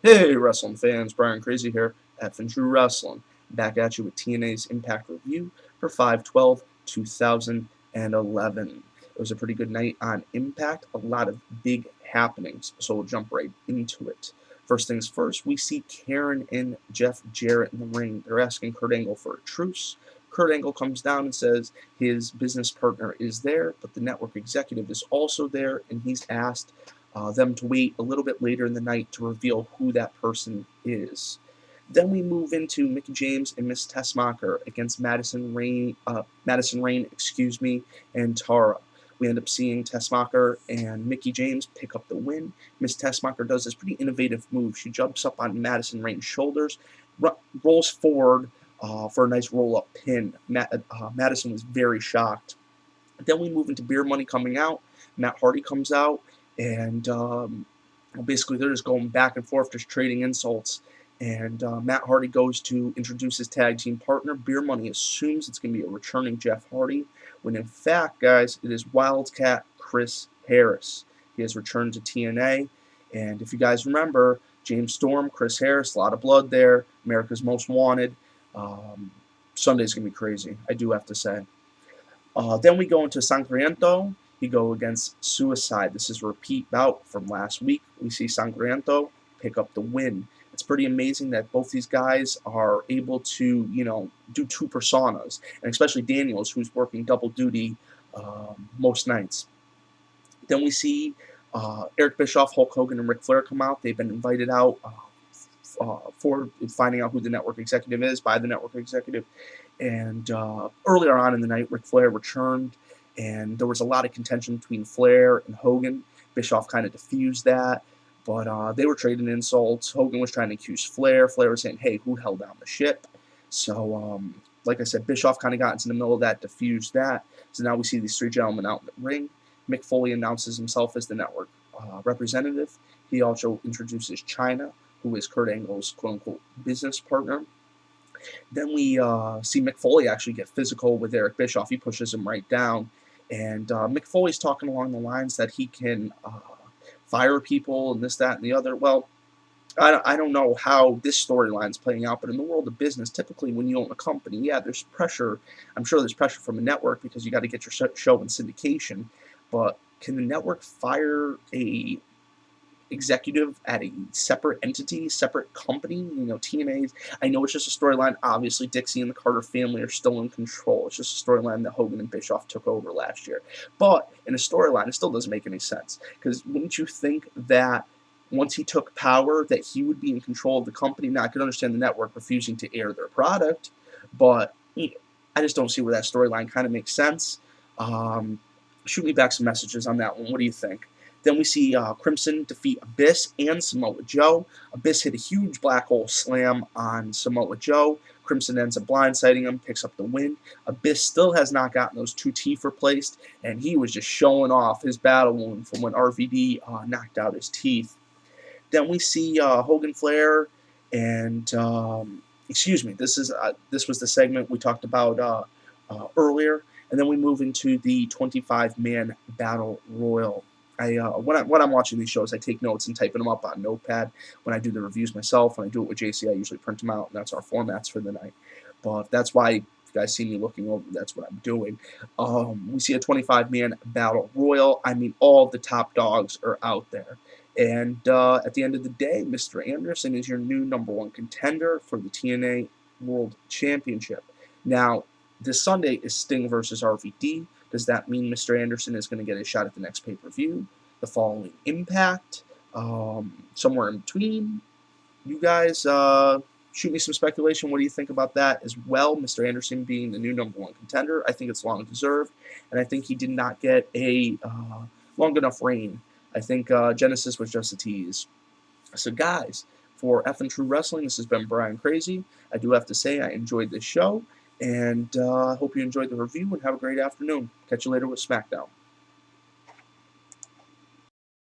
Hey, wrestling fans, Brian Crazy here at True Wrestling. Back at you with TNA's Impact Review for 5/12/2011. It was a pretty good night on Impact, a lot of big happenings, so we'll jump right into it. First things first, we see Karen and Jeff Jarrett in the ring. They're asking Kurt Angle for a truce. Kurt Angle comes down and says his business partner is there, but the network executive is also there, and he's asked them to wait a little bit later in the night to reveal who that person is. Then we move into Mickey James and Miss Tessmacher against Madison Rain, and Tara. We end up seeing Tessmacher and Mickey James pick up the win. Miss Tessmacher does this pretty innovative move. She jumps up on Madison Rain's shoulders, rolls forward for a nice roll-up pin. Madison was very shocked. Then we move into Beer Money coming out. Matt Hardy comes out, and basically they're just going back and forth, just trading insults. And Matt Hardy goes to introduce his tag team partner. Beer Money assumes it's going to be a returning Jeff Hardy, when in fact, guys, it is Wildcat Chris Harris. He has returned to TNA, and if you guys remember, James Storm, Chris Harris, a lot of blood there. America's Most Wanted. Sunday's going to be crazy, I do have to say. Then we go into Sangriento. He go against Suicide. This is a repeat bout from last week. We see Sangriento pick up the win. It's pretty amazing that both these guys are able to, do two personas, and especially Daniels, who's working double duty most nights. Then we see Eric Bischoff, Hulk Hogan, and Ric Flair come out. They've been invited out for finding out who the network executive is by the network executive. And earlier on in the night, Ric Flair returned, and there was a lot of contention between Flair and Hogan. Bischoff kind of diffused that, but they were trading insults. Hogan was trying to accuse Flair. Flair was saying, hey, who held down the ship? So, like I said, Bischoff kind of got into the middle of that, diffused that. So now we see these three gentlemen out in the ring. Mick Foley announces himself as the network representative. He also introduces Chyna, who is Kurt Angle's quote-unquote business partner. Then we see Mick Foley actually get physical with Eric Bischoff. He pushes him right down. And Mick Foley's talking along the lines that he can fire people and this, that, and the other. Well, I don't know how this storyline is playing out, but in the world of business, typically when you own a company, yeah, there's pressure. I'm sure there's pressure from a network because you got to get your show in syndication. But can the network fire a executive at a separate entity, separate company? TNA, I know it's just a storyline. Obviously, Dixie and the Carter family are still in control. It's just a storyline that Hogan and Bischoff took over last year. But in a storyline, it still doesn't make any sense. Because wouldn't you think that once he took power, that he would be in control of the company? Now, I could understand the network refusing to air their product, but I just don't see where that storyline kind of makes sense. Shoot me back some messages on that one. What do you think? Then we see Crimson defeat Abyss and Samoa Joe. Abyss hit a huge black hole slam on Samoa Joe. Crimson ends up blindsiding him, picks up the win. Abyss still has not gotten those two teeth replaced, and he was just showing off his battle wound from when RVD knocked out his teeth. Then we see Hogan Flair, and this was the segment we talked about earlier. And then we move into the 25-man battle royal. When I'm watching these shows, I take notes and typing them up on Notepad. When I do the reviews myself, when I do it with JC, I usually print them out, and that's our formats for the night. But that's why, if you guys see me looking over, that's what I'm doing. We see a 25-man battle royal. I mean, all of the top dogs are out there. And at the end of the day, Mr. Anderson is your new #1 contender for the TNA World Championship. Now, this Sunday is Sting versus RVD. Does that mean Mr. Anderson is going to get a shot at the next pay-per-view, the following Impact, somewhere in between? You guys shoot me some speculation. What do you think about that as well? Mr. Anderson being the new #1 contender, I think it's long deserved, and I think he did not get a long enough reign. I think Genesis was just a tease. So guys, for F and True Wrestling, this has been Brian Crazy. I do have to say I enjoyed this show, and I hope you enjoyed the review, and have a great afternoon. Catch you later with SmackDown.